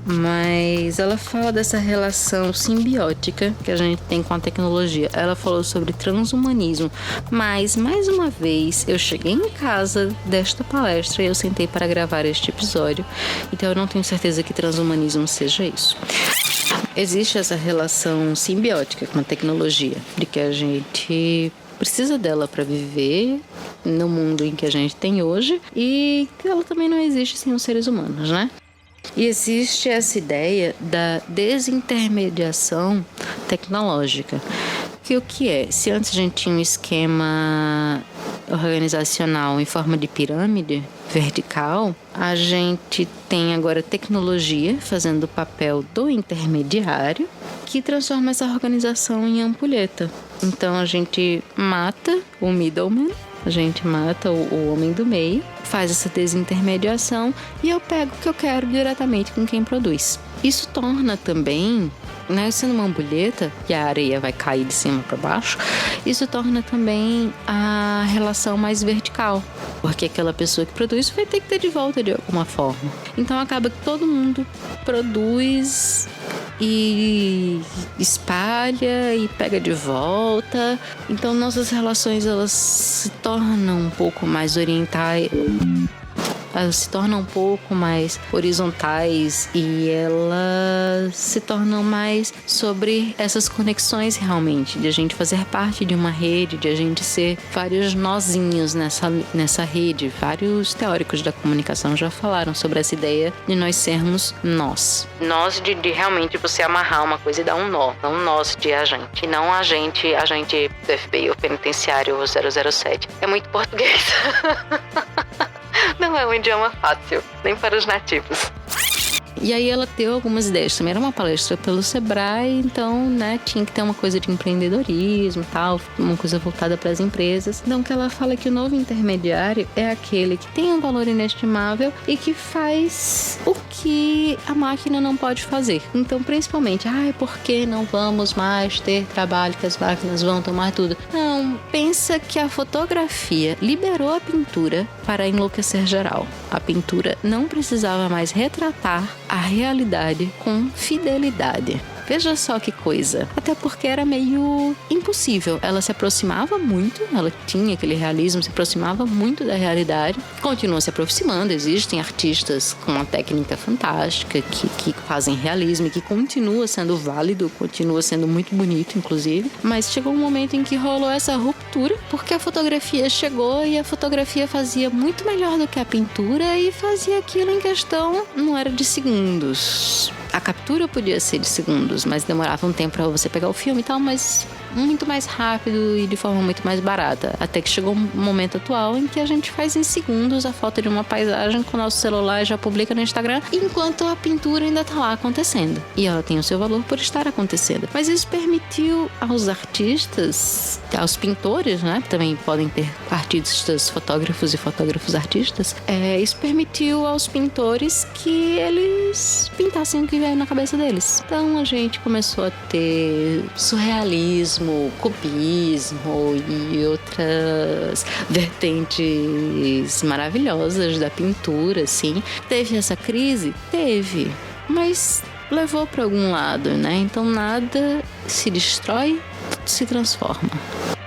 mas ela fala dessa relação simbiótica que a gente tem com a tecnologia. Ela falou sobre transhumanismo, mas, mais uma vez, eu cheguei em casa desta palestra e eu sentei para gravar este episódio, então eu não tenho certeza que transhumanismo seja isso. Existe essa relação simbiótica com a tecnologia, de que a gente precisa dela para viver no mundo em que a gente tem hoje e que ela também não existe sem os seres humanos, né? E existe essa ideia da desintermediação tecnológica. Que o que é? Se antes a gente tinha um esquema organizacional em forma de pirâmide vertical, a gente tem agora tecnologia fazendo o papel do intermediário que transforma essa organização em ampulheta. Então a gente mata o middleman, a gente mata o homem do meio, faz essa desintermediação e eu pego o que eu quero diretamente com quem produz. Isso torna também, né, sendo uma ampulheta, que a areia vai cair de cima para baixo, isso torna também a relação mais vertical, porque aquela pessoa que produz vai ter que ter de volta de alguma forma. Então acaba que todo mundo produz e espalha e pega de volta. Então nossas relações elas se tornam um pouco mais orientais, elas se tornam um pouco mais horizontais e elas se tornam mais sobre essas conexões realmente, de a gente fazer parte de uma rede, de a gente ser vários nozinhos nessa rede. Vários teóricos da comunicação já falaram sobre essa ideia de nós sermos nós. Nós de realmente você amarrar uma coisa e dar um nó, não nós de agente, e não agente do FBI ou penitenciário 007. É muito português. Não é um idioma fácil, nem para os nativos. E aí ela deu algumas ideias. Também era uma palestra pelo Sebrae, então, né, tinha que ter uma coisa de empreendedorismo e tal, uma coisa voltada para as empresas. Então, que ela fala que o novo intermediário é aquele que tem um valor inestimável e que faz o que a máquina não pode fazer. Então, principalmente, por que não vamos mais ter trabalho que as máquinas vão tomar tudo? Não, pensa que a fotografia liberou a pintura para enlouquecer geral. A pintura não precisava mais retratar a realidade com fidelidade. Veja só que coisa. Até porque era meio impossível. Ela se aproximava muito, ela tinha aquele realismo, se aproximava muito da realidade. Continua se aproximando, existem artistas com uma técnica fantástica que fazem realismo e que continua sendo válido, continua sendo muito bonito, inclusive. Mas chegou um momento em que rolou essa ruptura, porque a fotografia chegou e a fotografia fazia muito melhor do que a pintura e fazia aquilo em questão, não era de segundos. A captura podia ser de segundos, mas demorava um tempo para você pegar o filme e tal, mas muito mais rápido e de forma muito mais barata. Até que chegou um momento atual em que a gente faz em segundos a foto de uma paisagem com o nosso celular e já publica no Instagram, enquanto a pintura ainda tá lá acontecendo. E ela tem o seu valor por estar acontecendo. Mas isso permitiu aos artistas, aos pintores, né? Também podem ter artistas fotógrafos e fotógrafos artistas. Isso permitiu aos pintores que eles pintassem o que veio na cabeça deles. Então a gente começou a ter surrealismo, cubismo e outras vertentes maravilhosas da pintura, assim. Teve essa crise? Teve. Mas levou para algum lado, né? Então nada se destrói, tudo se transforma.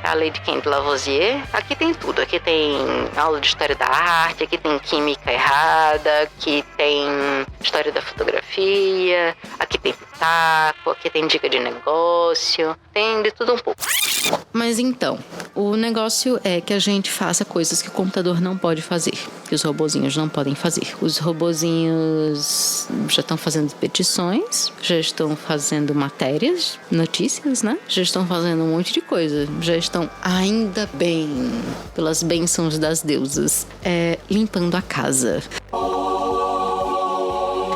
A lei de Kent Lavoisier, aqui tem tudo. Aqui tem aula de história da arte, aqui tem química errada, aqui tem história da fotografia, aqui tem pitaco, aqui tem dica de negócio, tem de tudo um pouco. Mas então, o negócio é que a gente faça coisas que o computador não pode fazer, que os robozinhos não podem fazer. Os robozinhos já estão fazendo petições, já estão fazendo matérias, notícias, né? Já estão fazendo um monte de coisa, já estão, ainda bem, pelas bênçãos das deusas, limpando a casa.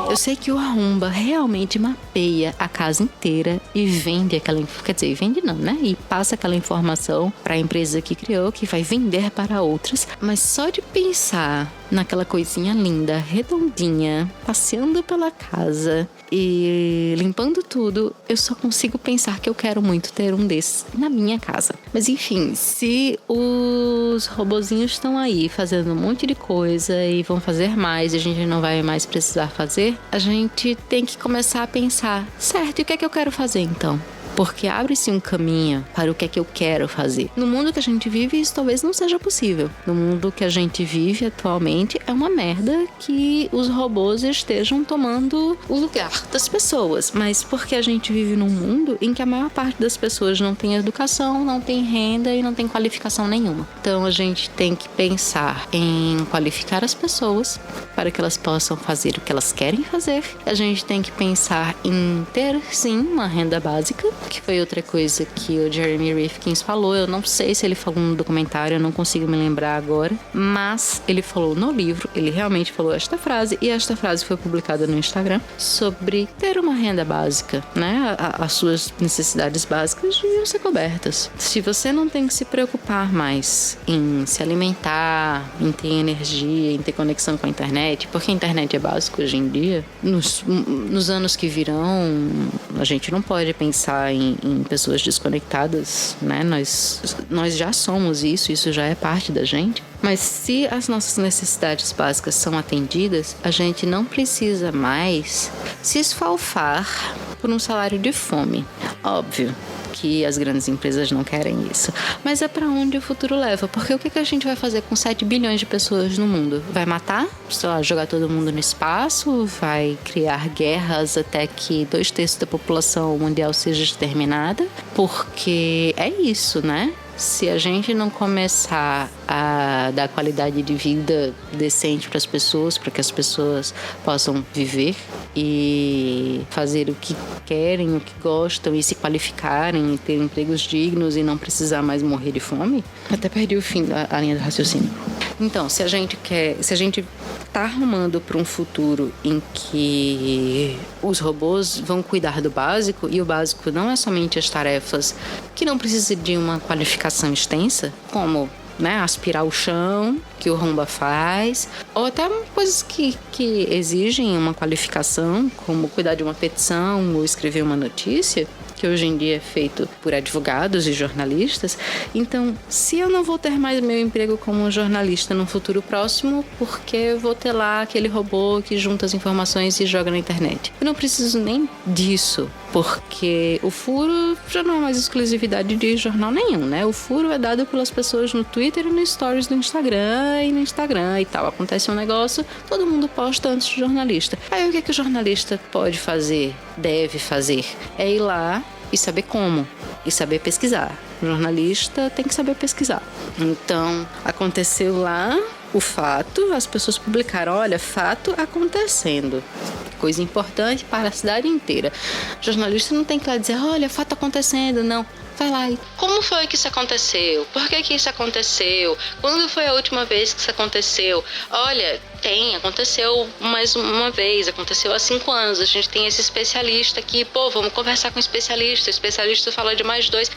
Eu sei que o Arromba realmente mapeia a casa inteira e vende aquela... Quer dizer, vende não, né? E passa aquela informação para a empresa que criou, que vai vender para outras. Mas só de pensar naquela coisinha linda, redondinha, passeando pela casa e limpando tudo, eu só consigo pensar que eu quero muito ter um desses na minha casa. Mas enfim, se os robozinhos estão aí fazendo um monte de coisa e vão fazer mais e a gente não vai mais precisar fazer, a gente tem que começar a pensar, certo, e o que é que eu quero fazer então? Porque abre-se um caminho para o que é que eu quero fazer. No mundo que a gente vive, isso talvez não seja possível. No mundo que a gente vive atualmente, é uma merda que os robôs estejam tomando o lugar das pessoas. Mas porque a gente vive num mundo em que a maior parte das pessoas não tem educação, não tem renda e não tem qualificação nenhuma. Então a gente tem que pensar em qualificar as pessoas para que elas possam fazer o que elas querem fazer. A gente tem que pensar em ter, sim, uma renda básica, que foi outra coisa que o Jeremy Rifkin falou. Eu não sei se ele falou no documentário, eu não consigo me lembrar agora, mas ele falou no livro, ele realmente falou esta frase, e esta frase foi publicada no Instagram, sobre ter uma renda básica, né? As suas necessidades básicas deviam ser cobertas. Se você não tem que se preocupar mais em se alimentar, em ter energia, em ter conexão com a internet, porque a internet é básica hoje em dia, nos anos que virão, a gente não pode pensar em pessoas desconectadas, né? Nós já somos isso já é parte da gente. Mas se as nossas necessidades básicas são atendidas, a gente não precisa mais se esfalfar por um salário de fome. Óbvio que as grandes empresas não querem isso, mas é para onde o futuro leva, porque o que a gente vai fazer com 7 bilhões de pessoas no mundo? Vai matar? Sei lá, jogar todo mundo no espaço? Vai criar guerras até que 2/3 da população mundial seja exterminada? Porque é isso, né? Se a gente não começar a dar qualidade de vida decente para as pessoas, para que as pessoas possam viver e fazer o que querem, o que gostam e se qualificarem e ter empregos dignos e não precisar mais morrer de fome, até perdi o fim da linha do raciocínio. Então, se a gente tá arrumando para um futuro em que os robôs vão cuidar do básico, e o básico não é somente as tarefas que não precisam de uma qualificação extensa, como, né, aspirar o chão, que o Arromba faz, ou até coisas que exigem uma qualificação, como cuidar de uma petição ou escrever uma notícia, que hoje em dia é feito por advogados e jornalistas. Então, se eu não vou ter mais meu emprego como jornalista no futuro próximo, porque eu vou ter lá aquele robô que junta as informações e joga na internet? Eu não preciso nem disso, porque o furo já não é mais exclusividade de jornal nenhum, né? O furo é dado pelas pessoas no Twitter e no Stories do Instagram e tal. Acontece um negócio, todo mundo posta antes do jornalista. Aí o que o jornalista pode fazer, deve fazer? É ir lá e saber como, e saber pesquisar. O jornalista tem que saber pesquisar. Então, aconteceu lá o fato, as pessoas publicaram, olha, fato acontecendo. Coisa importante para a cidade inteira. O jornalista não tem que ir lá dizer, olha, fato acontecendo, não. Vai lá e como foi que isso aconteceu? Por que isso aconteceu? Quando foi a última vez que isso aconteceu? Olha, aconteceu mais uma vez, aconteceu há 5 anos. A gente tem esse especialista aqui, vamos conversar com o especialista fala de mais 2.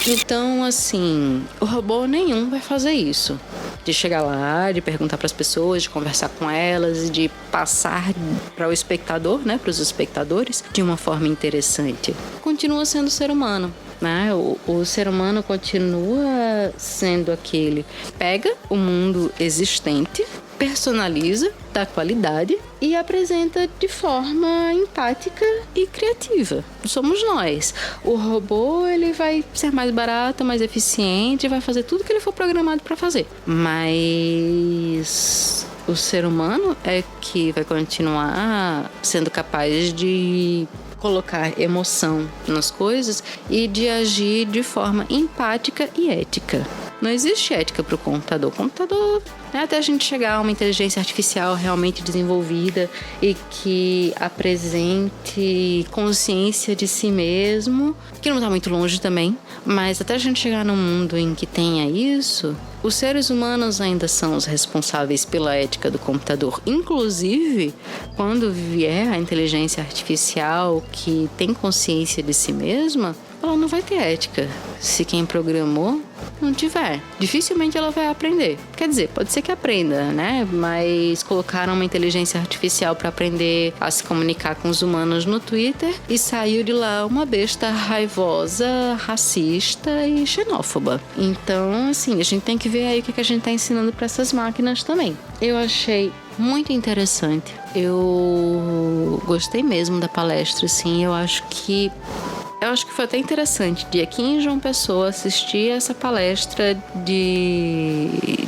Então, assim, o robô nenhum vai fazer isso. De chegar lá, de perguntar para as pessoas, de conversar com elas, de passar para o espectador, né, para os espectadores, de uma forma interessante. Continua sendo ser humano, né? O ser humano continua sendo aquele, pega o mundo existente, personaliza da qualidade e apresenta de forma empática e criativa. Somos nós. O robô, ele vai ser mais barato, mais eficiente, vai fazer tudo que ele for programado para fazer. Mas o ser humano é que vai continuar sendo capaz de colocar emoção nas coisas e de agir de forma empática e ética. Não existe ética para o computador. O computador, até a gente chegar a uma inteligência artificial realmente desenvolvida e que apresente consciência de si mesmo, que não está muito longe também, mas até a gente chegar num mundo em que tenha isso, os seres humanos ainda são os responsáveis pela ética do computador. Inclusive, quando vier a inteligência artificial que tem consciência de si mesma, ela não vai ter ética se quem programou não tiver. Dificilmente ela vai aprender. Quer dizer, pode ser que aprenda, né? Mas colocaram uma inteligência artificial para aprender a se comunicar com os humanos no Twitter e saiu de lá uma besta raivosa, racista e xenófoba. Então, assim, a gente tem que ver aí o que a gente tá ensinando para essas máquinas também. Eu achei muito interessante. Eu gostei mesmo da palestra, assim. Eu acho que foi até interessante de aqui em João Pessoa assistir essa palestra de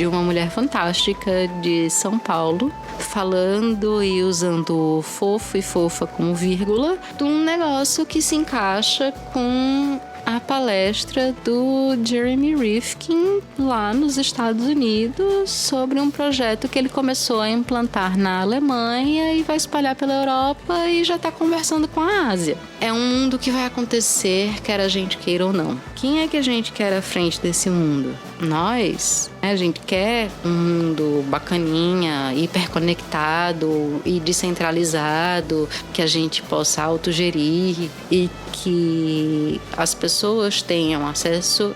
uma mulher fantástica de São Paulo, falando e usando fofo e fofa como vírgula de um negócio que se encaixa com a palestra do Jeremy Rifkin lá nos Estados Unidos sobre um projeto que ele começou a implantar na Alemanha e vai espalhar pela Europa e já está conversando com a Ásia. É um mundo que vai acontecer, quer a gente queira ou não. Quem é que a gente quer à frente desse mundo? Nós. A gente quer um mundo bacaninha, hiperconectado e descentralizado, que a gente possa autogerir e que as pessoas tenham acesso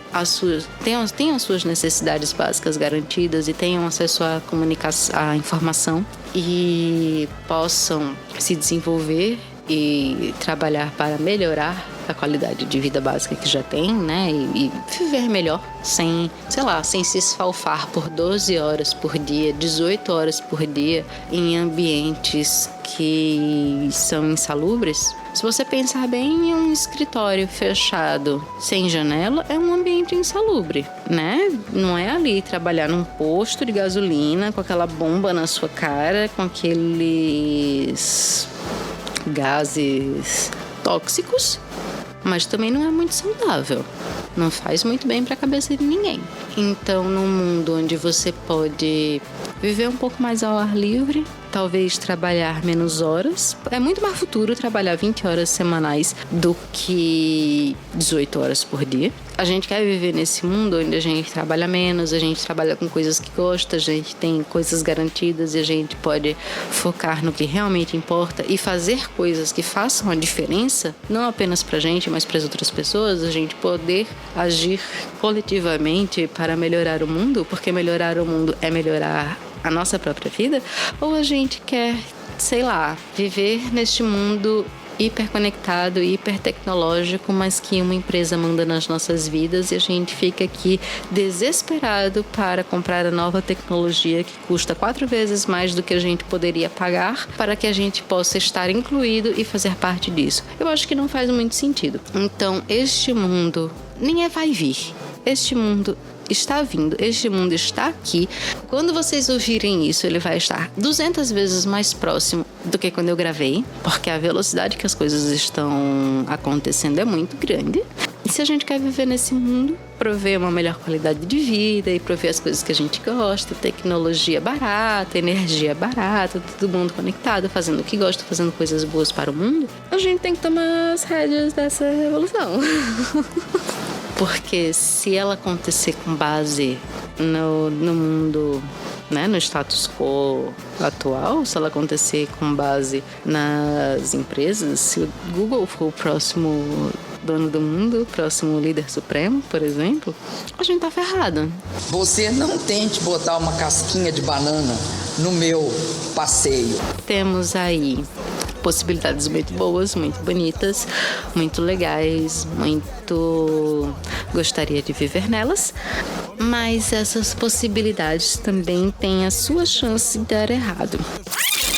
tenham as suas necessidades básicas garantidas e tenham acesso à comunicação, à informação e possam se desenvolver e trabalhar para melhorar a qualidade de vida básica que já tem, né? E viver melhor sem se esfalfar por 12 horas por dia, 18 horas por dia em ambientes que são insalubres. Se você pensar bem, um escritório fechado, sem janela, é um ambiente insalubre, né? Não é ali trabalhar num posto de gasolina com aquela bomba na sua cara, com aqueles gases tóxicos, mas também não é muito saudável. Não faz muito bem para a cabeça de ninguém. Então, num mundo onde você pode viver um pouco mais ao ar livre, talvez trabalhar menos horas. É muito mais futuro trabalhar 20 horas semanais do que 18 horas por dia. A gente quer viver nesse mundo onde a gente trabalha menos, a gente trabalha com coisas que gosta, a gente tem coisas garantidas e a gente pode focar no que realmente importa e fazer coisas que façam a diferença, não apenas pra gente, mas para as outras pessoas, a gente poder agir coletivamente para melhorar o mundo, porque melhorar o mundo é melhorar a nossa própria vida, ou a gente quer, viver neste mundo hiperconectado, hipertecnológico, mas que uma empresa manda nas nossas vidas e a gente fica aqui desesperado para comprar a nova tecnologia que custa 4 vezes mais do que a gente poderia pagar para que a gente possa estar incluído e fazer parte disso. Eu acho que não faz muito sentido. Então, este mundo nem vai vir. Este mundo está vindo, este mundo está aqui. Quando vocês ouvirem isso, ele vai estar 200 vezes mais próximo do que quando eu gravei, porque a velocidade que as coisas estão acontecendo é muito grande. E se a gente quer viver nesse mundo, prover uma melhor qualidade de vida e prover as coisas que a gente gosta, tecnologia barata, energia barata, todo mundo conectado, fazendo o que gosta, fazendo coisas boas para o mundo, a gente tem que tomar as rédeas dessa revolução. Porque se ela acontecer com base no mundo, né, no status quo atual, se ela acontecer com base nas empresas, se o Google for o próximo dono do mundo, o próximo líder supremo, por exemplo, a gente tá ferrado. Você não tente botar uma casquinha de banana no meu passeio. Temos aí possibilidades muito boas, muito bonitas, muito legais, muito gostaria de viver nelas, mas essas possibilidades também têm a sua chance de dar errado.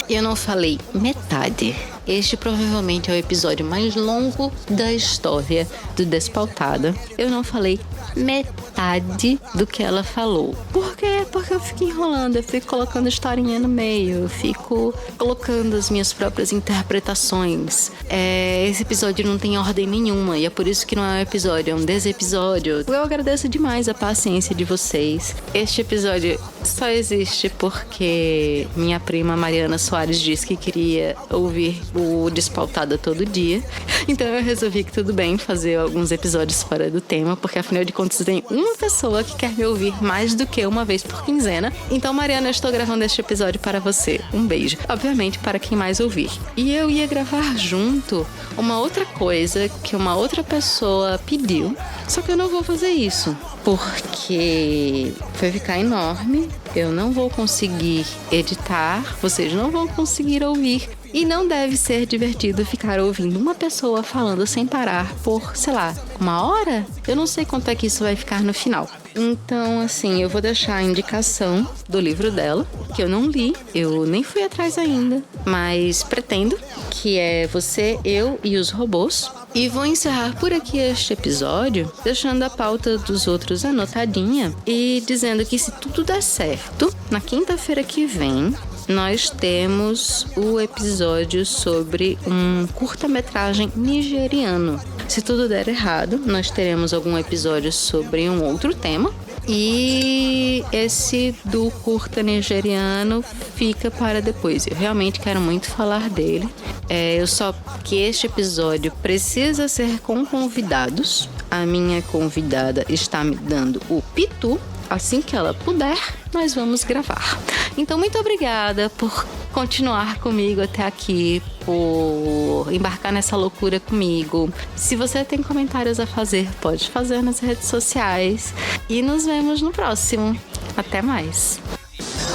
Eu não falei metade. Este provavelmente é o episódio mais longo da história do Despautada. Eu não falei metade do que ela falou. Por quê? Porque eu fico enrolando, eu fico colocando historinha no meio, eu fico colocando as minhas próprias interpretações. Esse episódio não tem ordem nenhuma e é por isso que não é um episódio, é um desepisódio. Eu agradeço demais a paciência de vocês. Este episódio só existe porque minha prima Mariana Soares disse que queria ouvir o Despautada todo dia. Então eu resolvi que tudo bem fazer alguns episódios fora do tema, porque afinal de contas tem uma pessoa que quer me ouvir mais do que uma vez por quinzena. Então, Mariana, eu estou gravando este episódio para você. Um beijo. Obviamente, para quem mais ouvir. E eu ia gravar junto uma outra coisa que uma outra pessoa pediu, só que eu não vou fazer isso, porque vai ficar enorme, eu não vou conseguir editar, vocês não vão conseguir ouvir. E não deve ser divertido ficar ouvindo uma pessoa falando sem parar por, sei lá, 1 hora? Eu não sei quanto é que isso vai ficar no final. Então, assim, eu vou deixar a indicação do livro dela, que eu não li, eu nem fui atrás ainda, mas pretendo, que é Você, Eu e os Robôs. E vou encerrar por aqui este episódio, deixando a pauta dos outros anotadinha e dizendo que se tudo der certo, na quinta-feira que vem, nós temos o episódio sobre um curta-metragem nigeriano. Se tudo der errado, nós teremos algum episódio sobre um outro tema. E esse do curta nigeriano fica para depois. Eu realmente quero muito falar dele. Eu só que este episódio precisa ser com convidados. A minha convidada está me dando o pitu. Assim que ela puder, nós vamos gravar. Então, muito obrigada por continuar comigo até aqui, por embarcar nessa loucura comigo. Se você tem comentários a fazer, pode fazer nas redes sociais. E nos vemos no próximo. Até mais.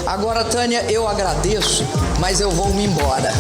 Agora, Tânia, eu agradeço, mas eu vou me embora.